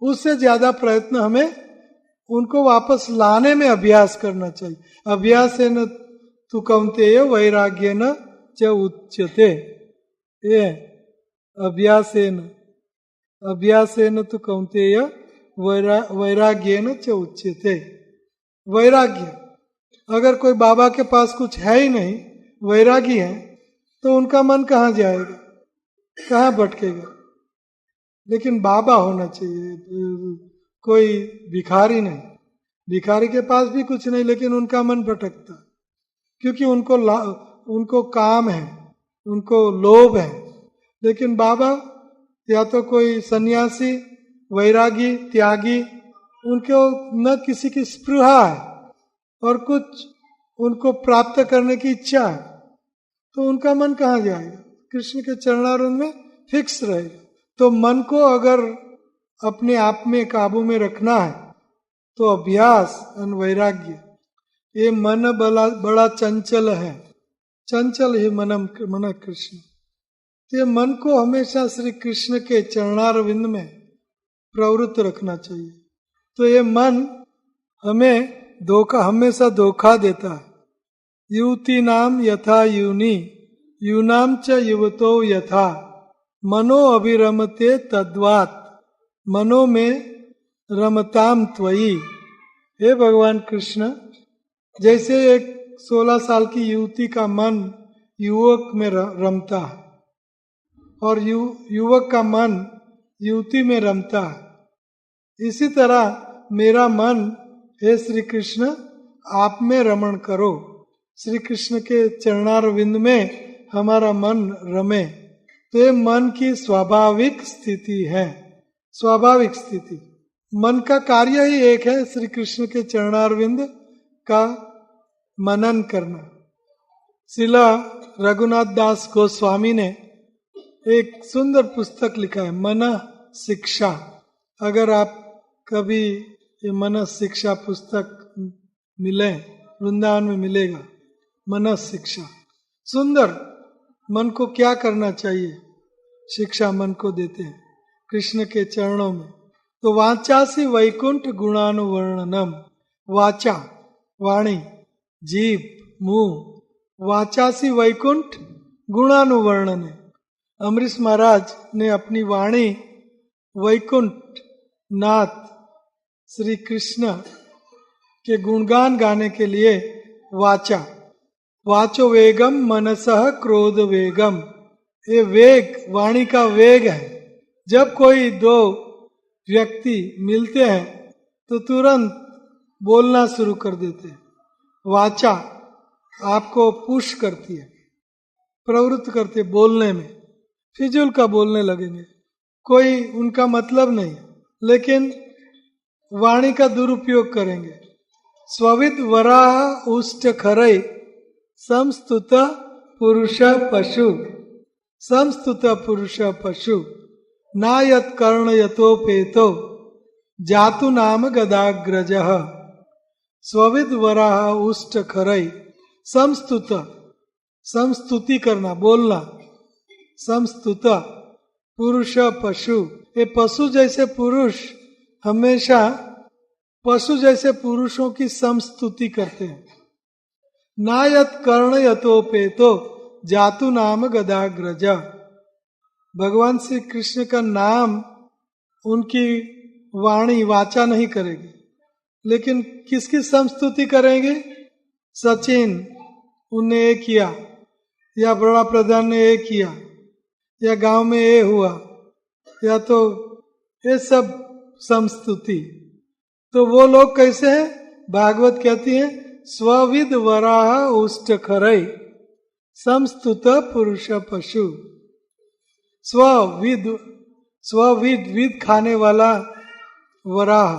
उससे ज्यादा प्रयत्न हमें उनको वापस लाने में अभ्यास करना चाहिए। अभ्यास है न तु कौन्तेय वैराग्य न च उच्यते। ये अभ्यास है न तु कौन्तेय वैराग्य न च उच्यते। वैराग्य, अगर कोई बाबा के पास कुछ है ही नहीं, वैरागी है, तो उनका मन कहाँ जाएगा, कहाँ भटकेगा। लेकिन बाबा होना चाहिए, कोई भिखारी नहीं। भिखारी के पास भी कुछ नहीं, लेकिन उनका मन भटकता, क्योंकि उनको काम है, उनको लोभ है। लेकिन बाबा या तो कोई सन्यासी, वैरागी, त्यागी, उनको न किसी की स्पृहा है और कुछ उनको प्राप्त करने की इच्छा है, तो उनका मन कहाँ जाएगा, कृष्ण के चरणारविंद में फिक्स रहेगा। तो मन को अगर अपने आप में काबू में रखना है तो अभ्यास और वैराग्य। ये मन बड़ा चंचल है, चंचल ही मन कृष्ण। ये मन को हमेशा श्री कृष्ण के चरणारविंद में प्रवृत्त रखना चाहिए। तो ये मन हमें हमेशा धोखा देता है। युवती नाम यथा यूनी यूनाम च युवतो यथा मनो अभिरमते तद्वात मनो में रमताम त्वयि। हे भगवान कृष्ण, जैसे एक 16 साल की युवती का मन युवक में रमता है और युवक का मन युवती में रमता है, इसी तरह मेरा मन, हे श्री कृष्ण, आप में रमण करो। श्री कृष्ण के चरणारविंद में हमारा मन रमे। तो ये मन की स्वाभाविक स्थिति है। स्वाभाविक स्थिति, मन का कार्य ही एक है, श्री कृष्ण के चरणारविंद का मनन करना। शिला रघुनाथ दास गोस्वामी ने एक सुंदर पुस्तक लिखा है, मन शिक्षा। अगर आप कभी ये मन शिक्षा पुस्तक मिले, वृंदावन में मिलेगा, मन शिक्षा। सुंदर, मन को क्या करना चाहिए, शिक्षा मन को देते हैं कृष्ण के चरणों में। तो वाचासी वैकुंठ गुणानुवर्णनम, वाचा वाणी, जीव, मुंह, वाचासी वैकुंठ गुणानुवर्णन। अमरीश महाराज ने अपनी वाणी वैकुंठ नाथ श्री कृष्ण के गुणगान गाने के लिए वाचा, वाचो वेगम मनसह क्रोध वेगम। ये वेग वाणी का वेग है। जब कोई दो व्यक्ति मिलते हैं तो तुरंत बोलना शुरू कर देते हैं। वाचा आपको पुश करती है, प्रवृत्त करते बोलने में, फिजूल का बोलने लगेंगे, कोई उनका मतलब नहीं, लेकिन वाणी का दुरुपयोग करेंगे। स्वविद वराह उष्ट खरई संस्तुत पुरुष पशु, संस्तुत पुरुष पशु, नायत कर्ण यतोपेतो जातु नाम गदाग्रज। स्वविद वराह उष्ट खरई, संस्तुत, संस्तुति करना, बोलना, संस्तुत पुरुष पशु। ये पशु जैसे पुरुष हमेशा पशु जैसे पुरुषों की संस्तुति करते हैं। नायत कर्ण यतोपेतो जातु नाम गदाग्रज। भगवान श्री कृष्ण का नाम उनकी वाणी वाचा नहीं करेगी, लेकिन किसकी संस्तुति करेंगे? सचिन उनने ये किया, या बड़ा प्रधान ने ये किया, या गांव में ये हुआ, या तो ये सब संस्तुति। तो वो लोग कैसे हैं? भागवत कहती है स्वविद वराह उष्ट खरई संस्तुत पुरुष पशु। स्वविद, स्वविद, विद खाने वाला वराह,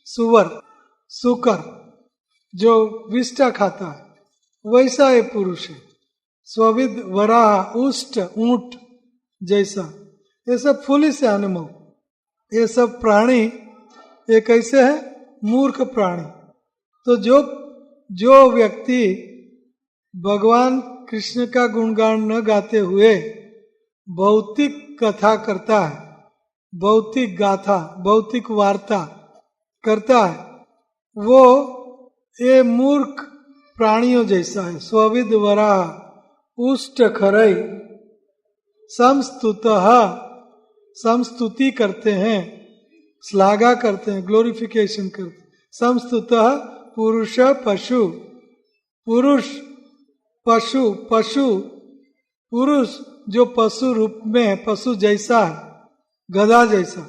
सुवर, सुकर जो विष्टा खाता है वैसा ये पुरुष है। स्वविद वराह, उष्ट ऊंट जैसा, ये सब फुलिश एनिमल, ये सब प्राणी ये कैसे है? मूर्ख प्राणी। तो जो व्यक्ति भगवान कृष्ण का गुणगान न गाते हुए भौतिक कथा करता है, भौतिक गाथा, भौतिक वार्ता करता है, वो ये मूर्ख प्राणियों जैसा है। स्वविद वराह, उष्ट खरई, समस्तुतः, समस्तुति करते हैं, श्लाघा करते हैं, ग्लोरिफिकेशन करते हैं। समस्तुतः पुरुष पशु, पुरुष पशु, पशु पुरुष जो पशु रूप में है, पशु जैसा है, गधा जैसा।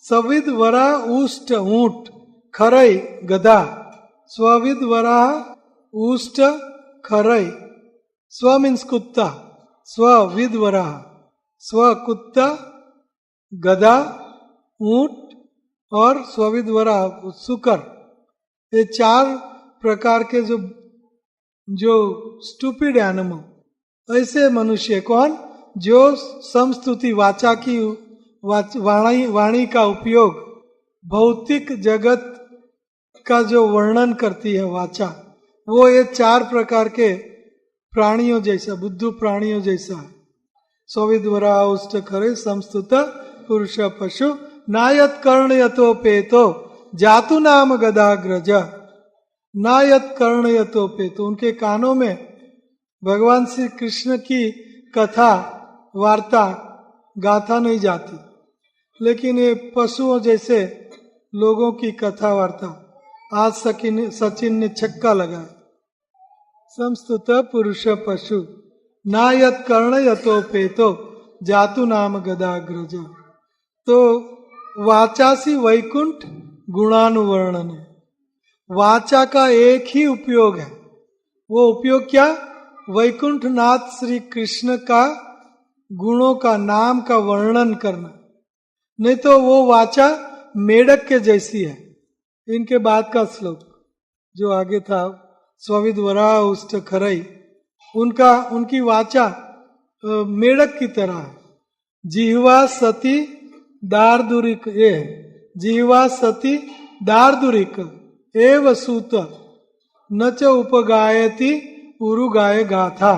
सविद वरा उष्ट ऊंट, खरई गधा, स्वविद वरा उष्ट खरई। स्व मीन्स कुत्ता, स्वविद वरा, स्व कुत्ता, गधा, ऊंट और स्वविद वरा सुकर। ये चार प्रकार के जो स्टूपिड एनिमल, ऐसे मनुष्य कौन? जो समस्तुति वाचा की वाणी का उपयोग भौतिक जगत का जो वर्णन करती है वाचा, वो ये चार प्रकार के प्राणियों जैसा, बुद्धू प्राणियों जैसा है। स्वविद्वरा उष्ट खरे समस्तुत पुरुष पशु नायत कर्ण यतोपेतो जातु नाम गदाग्रज। नायत कर्ण यतोपेतो, उनके कानों में भगवान श्री कृष्ण की कथा वार्ता गाथा नहीं जाती, लेकिन ये पशुओं जैसे लोगों की कथा वार्ता। आज सचिन ने छक्का लगाया। समस्तुत पुरुष पशु नायत कर्ण यतोपेतो जातु नाम गदाग्रज। तो वाचासी वैकुंठ गुणानुवर्णन है। वाचा का एक ही उपयोग है, वो उपयोग क्या? वैकुंठ नाथ श्री कृष्ण का गुणों का, नाम का वर्णन करना। नहीं तो वो वाचा मेढक के जैसी है। इनके बाद का श्लोक जो आगे था, स्वविद वरा उष्ट खरई, उनकी वाचा मेढक की तरह है। जिह्वा सती दार्दुरिक, ये जिह्वा सती दार्दुरिक एव सूत न च उपगायति उरुगाय गाथा।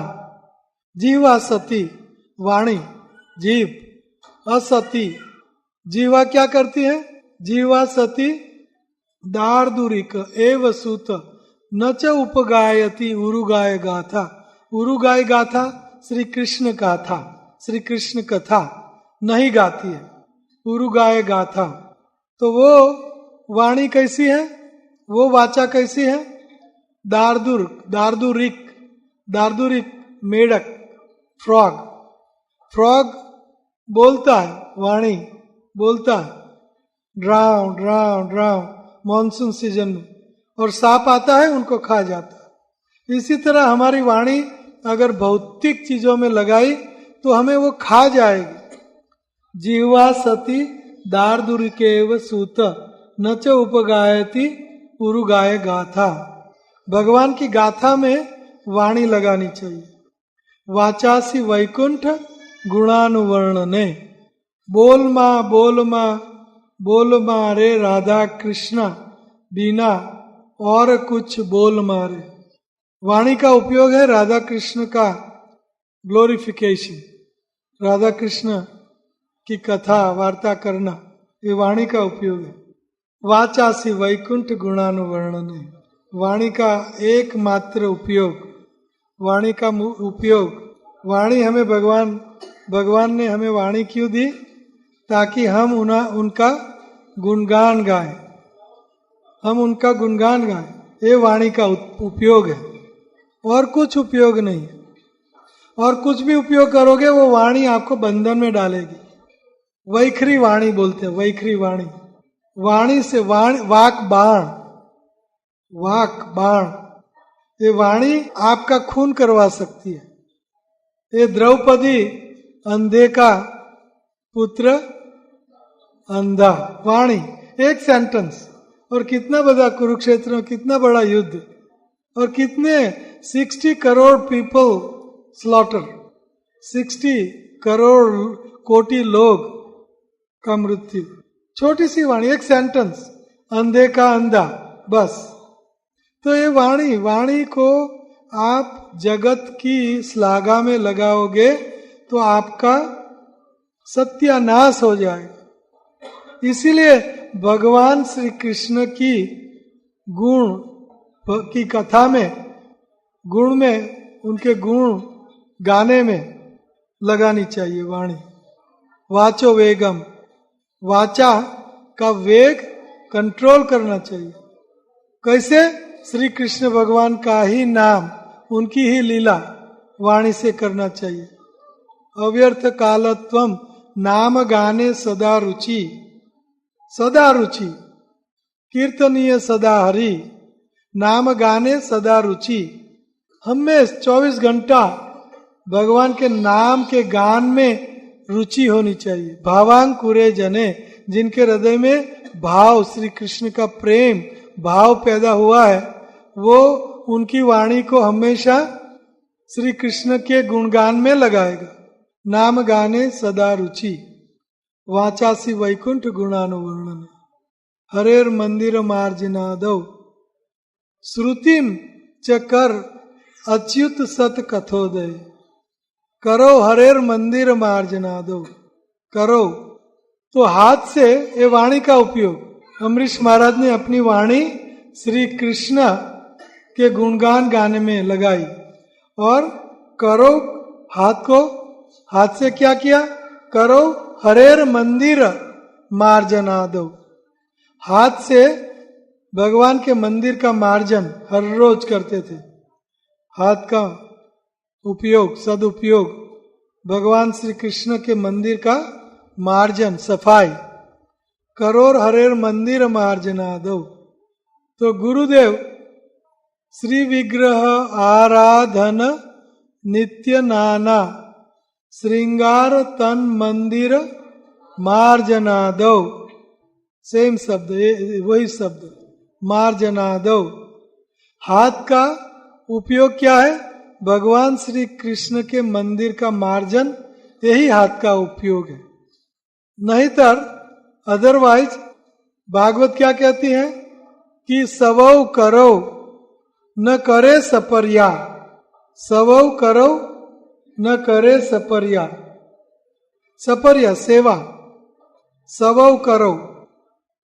जीवा सती वाणी, जीव, असती जीवा क्या करती है? जीवा सती दार्दुरिक एव सूत न च उपगायति उरुगाय गाथा। उरुगाय गाथा श्री कृष्ण गाथा, श्री कृष्ण कथा नहीं गाती है, उरुगाय गाथा। तो वो वाणी कैसी है? वो वाचा कैसी है? दार्दुरिक, दार्दुरिक मेढक, फ्रॉग। फ्रॉग बोलता है, वाणी बोलता है, draw draw draw monsoon season में, और सांप आता है उनको खा जाता है। इसी तरह हमारी वाणी अगर भौतिक चीजों में लगाई तो हमें वो खा जाएगी। जीवा सती दार्दुरिकेव सूत न च उपगायति उरुगाय गाथा। भगवान की गाथा में वाणी लगानी चाहिए। वाचासी वैकुंठ गुणानुवर्णने। बोल माँ बोल माँ बोल माँ रे राधा कृष्ण बिना और कुछ बोल मारे। वाणी का उपयोग है राधा कृष्ण का ग्लोरिफिकेशन, राधा कृष्ण की कथा वार्ता करना, ये वाणी का उपयोग है। वाचासी वैकुंठ गुणानुवर्णन है। वाणी का एकमात्र उपयोग, वाणी का उपयोग, वाणी हमें भगवान ने हमें वाणी क्यों दी? ताकि हम उनका गुणगान गाएं, हम उनका गुणगान गाएं। ये वाणी का उपयोग है, और कुछ उपयोग नहीं है। और कुछ भी उपयोग करोगे वो वाणी आपको बंधन में डालेगी। वैखरी वाणी बोलते हैं, वैखरी वाणी। वाणी से वाक बाण, वाक बाण, ये वाणी आपका खून करवा सकती है। ये द्रौपदी अंधे का पुत्र अंधा, वाणी एक सेंटेंस, और कितना बड़ा कुरुक्षेत्र में कितना बड़ा युद्ध, और कितने 60 करोड़ पीपल स्लॉटर, 60 करोड़ कोटि लोग का मृत्यु। छोटी सी वाणी, एक सेंटेंस, अंधे का अंधा, बस। तो ये वाणी को आप जगत की श्लाघा में लगाओगे तो आपका सत्यानाश हो जाएगा। इसीलिए भगवान श्री कृष्ण की गुण की कथा में, गुण में, उनके गुण गाने में लगानी चाहिए वाणी। वाचो वेगम, वाचा का वेग कंट्रोल करना चाहिए। कैसे? श्री कृष्ण भगवान का ही नाम, उनकी ही लीला वाणी से करना चाहिए। अव्यर्थ कालत्वम नाम गाने सदा रुचि, सदा रुचि, कीर्तनीय सदा हरि, नाम गाने सदा रुचि। हमें 24 घंटा भगवान के नाम के गान में रुचि होनी चाहिए। भावांकुरे जने, जिनके हृदय में भाव, श्री कृष्ण का प्रेम भाव पैदा हुआ है, वो उनकी वाणी को हमेशा श्री कृष्ण के गुणगान में लगाएगा। नाम गाने सदा रुचि, वाचासी वैकुंठ गुणानुवर्णन, हरेर मंदिर मार्जिनादौ, श्रुतिम चकर अच्युत सत कथोदय, करो हरेर मंदिर मार्जिनादौ, करो। तो हाथ से ये वाणी का उपयोग अम्बरीश महाराज ने अपनी वाणी श्री कृष्ण के गुणगान गाने में लगाई। और करो, हाथ को, हाथ से क्या किया? करो हरेर मंदिर मार्जनादौ, हाथ से भगवान के मंदिर का मार्जन हर रोज करते थे। हाथ का उपयोग, सदुपयोग, भगवान श्री कृष्ण के मंदिर का मार्जन, सफाई। करोर हरेर मंदिर मार्जनादौ। तो गुरुदेव श्री विग्रह आराधन नित्य नाना श्रृंगार तन मंदिर मार्जनादौ, सेम शब्द, वही शब्द, मार्जनादौ। हाथ का उपयोग क्या है? भगवान श्री कृष्ण के मंदिर का मार्जन, यही हाथ का उपयोग है। नहीं तर अदरवाइज भागवत क्या कहती है कि सवौ करो न करे सपर्या, सवौ करो न करे सपर्या, सपर्या सेवा, सवौ करो।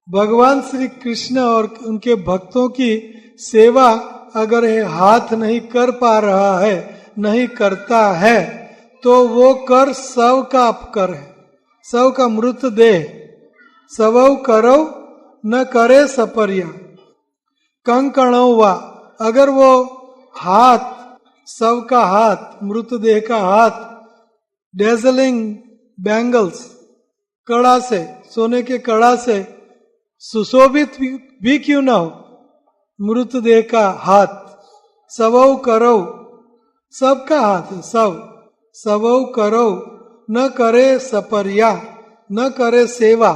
भगवान श्री कृष्ण और उनके भक्तों की सेवा अगर ये हाथ नहीं कर पा रहा है, नहीं करता है, तो वो कर सव का अपकर है, सव का मृतदेह। सवौ करो न करे सपर्या, कंकणों वा, अगर वो हाथ, सब का हाथ, मृतदेह का हाथ, डेजलिंग बैंगल्स, कड़ा से, सोने के कड़ा से सुशोभित भी क्यों ना हो, मृतदेह का हाथ, सवौ करो, सबका हाथ है, सब, सवौ करो न करे सपर्या, न करे सेवा,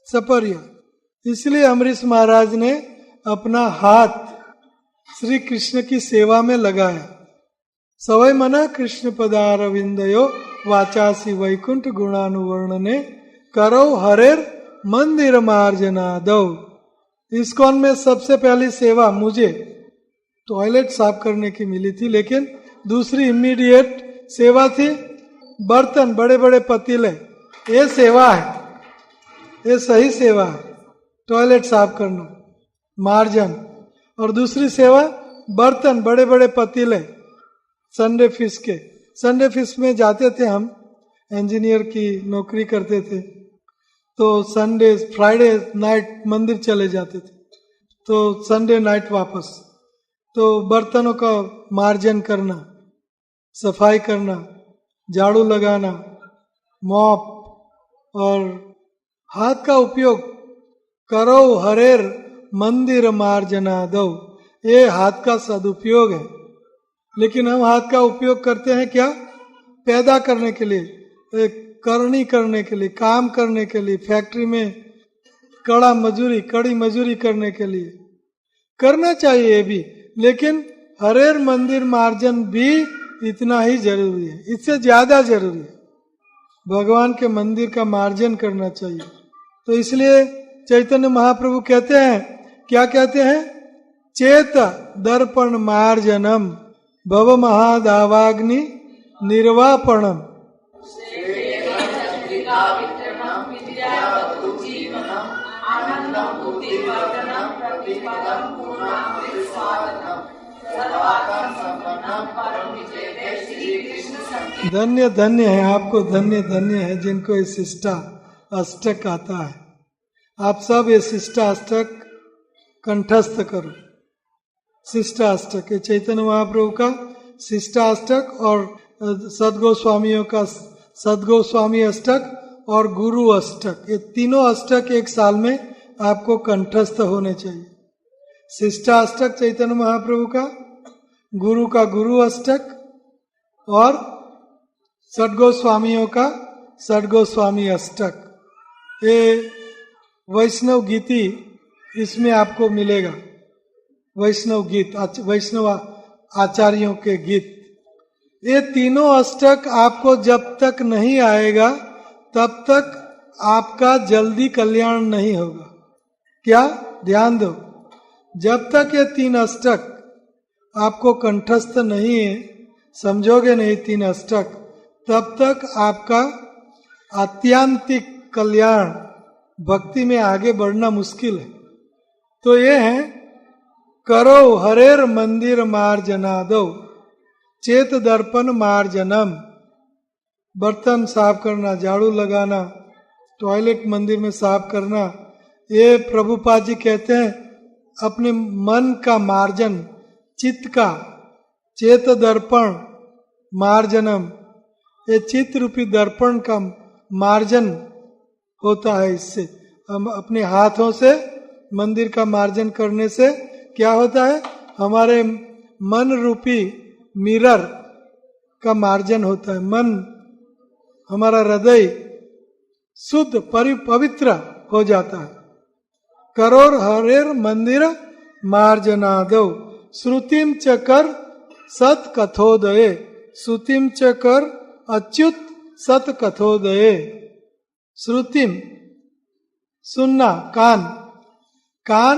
सपर्या। इसलिए अम्बरीश महाराज ने अपना हाथ श्री कृष्ण की सेवा में लगाया। सवै मना कृष्ण पदारविंदयो वाचासी वैकुंठ गुणानुवर्णने करो हरेर मंदिर मार्जनादौ। इस्कॉन में सबसे पहली सेवा मुझे टॉयलेट साफ करने की मिली थी, लेकिन दूसरी इमीडिएट सेवा थी बर्तन, बड़े बड़े पतीले, ये सेवा है, ये सही सेवा है, टॉयलेट साफ करना, मार्जन। और दूसरी सेवा बर्तन, बड़े बड़े पतीले, संडे फिश के, संडे फिश में जाते थे हम, इंजीनियर की नौकरी करते थे, तो संडे फ्राइडे नाइट मंदिर चले जाते थे, तो संडे नाइट वापस, तो बर्तनों का मार्जन करना, सफाई करना, झाड़ू लगाना, मॉप, और हाथ का उपयोग करो हरेर मंदिर मार्जनादौ, ये हाथ का सदुपयोग है। लेकिन हम हाथ का उपयोग करते हैं क्या? पैदा करने के लिए, करनी करने के लिए, काम करने के लिए, फैक्ट्री में कड़ी मजूरी करने के लिए करना चाहिए ये भी, लेकिन हरेर मंदिर मार्जन भी इतना ही जरूरी है, इससे ज्यादा जरूरी है। भगवान के मंदिर का मार्जन करना चाहिए। तो इसलिए चैतन्य महाप्रभु कहते हैं, क्या कहते हैं? चेत दर्पण मार्जनम भव महादावाग्नि निर्वापणम। धन्य धन्य है, आपको धन्य धन्य है जिनको ये शिष्टा अष्टक आता है। आप सब ये शिष्टा अष्टक कंठस्थ करो। शिष्टा अष्टक, ये चैतन्य महाप्रभु का शिष्टा अष्टक और सदगोस्वामियों का सदगोस्वामी अष्टक और गुरु अष्टक, ये तीनों अष्टक एक साल में आपको कंठस्थ होने चाहिए। शिष्टा अष्टक चैतन्य महाप्रभु का गुरु अष्टक और सदगोस्वामियों का सदगोस्वामी अष्टक। ये वैष्णव गीति इसमें आपको मिलेगा, वैष्णव गीत, वैष्णव आचार्यों के गीत। ये तीनों अष्टक आपको जब तक नहीं आएगा तब तक आपका जल्दी कल्याण नहीं होगा। क्या? ध्यान दो, जब तक ये तीन अष्टक आपको कंठस्थ नहीं है, समझोगे नहीं तीन अष्टक, तब तक आपका आत्यांतिक कल्याण भक्ति में आगे बढ़ना मुश्किल है। तो ये है, करो हरेर मंदिर मार्जनादो चेत दर्पण मार्जनम। बर्तन साफ करना, झाड़ू लगाना, टॉयलेट मंदिर में साफ करना, ये प्रभुपाद जी कहते हैं अपने मन का मार्जन, चित्त का, चेत दर्पण मार्जनम, ये चित्त रूपी दर्पण का मार्जन होता है। इससे हम अपने हाथों से मंदिर का मार्जन करने से क्या होता है? हमारे मन रूपी मिरर का मार्जन होता है। मन, हमारा हृदय शुद्ध पवित्र हो जाता है। करोर हरेर मंदिर मार्जनादो श्रुतिम चकर सत कथोदये, श्रुतिम चकर अच्युत सत कथोदये। श्रुतिम सुनना, कान, कान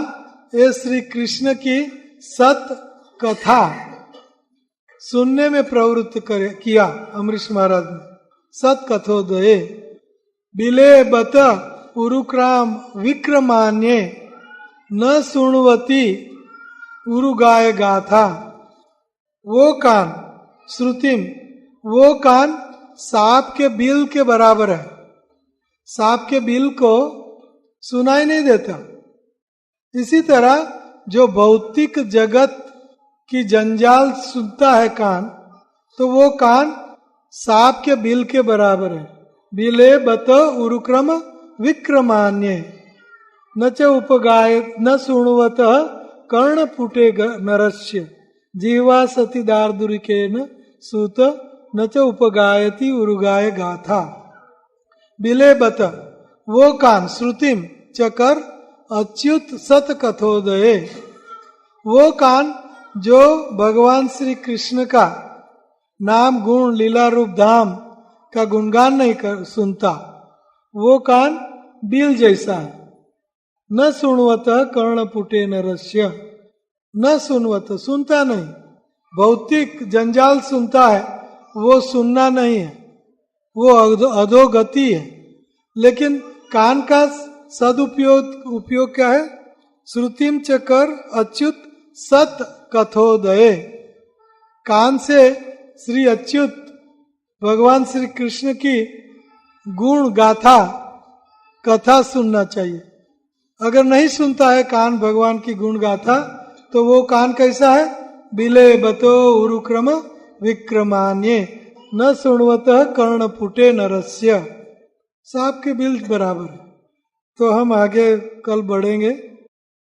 ये श्री कृष्ण की सत कथा सुनने में प्रवृत्त किया अमरीश महाराज ने। सत कथोदये बिले बत उरुक्राम विक्रमान्ये न सुणवती उरुगाय गाथा। वो कान, श्रुतिम, वो कान सांप के बिल के बराबर है। सांप के बिल को सुनाई नहीं देता। इसी तरह जो भौतिक जगत की जंजाल सुनता है कान, तो वो कान सांप के बिल के बराबर है। बिले बत उरुक्रम विक्रमान्य न च उपगाय न सुणवत कर्ण पुटे नरस्य जीवा सती दार्दुरिकेन सूत न च उपगायती उरुगाय गाथा। बिले बत वो कान, श्रुतिम चकर अच्युत सत कथोदये, वो कान जो भगवान श्री कृष्ण का नाम गुण लीला रूप धाम का गुणगान नहीं सुनता, वो कान बिल जैसा है। न सुनवत कर्ण पुटे नरस्य, न सुनवत सुनता नहीं, भौतिक जंजाल सुनता है, वो सुनना नहीं है, वो अधोगति है। लेकिन कान का उपयोग क्या है? श्रुतिम चकर अच्युत सत कथोदये, कान से श्री अच्युत भगवान श्री कृष्ण की गुण गाथा कथा सुनना चाहिए। अगर नहीं सुनता है कान भगवान की गुण गाथा, तो वो कान कैसा है? बिले बतो उरुक्रम विक्रमान्ये न सुणवत कर्ण पुटे नरस्य, सांप के बिल बराबर है। तो हम आगे कल बढ़ेंगे।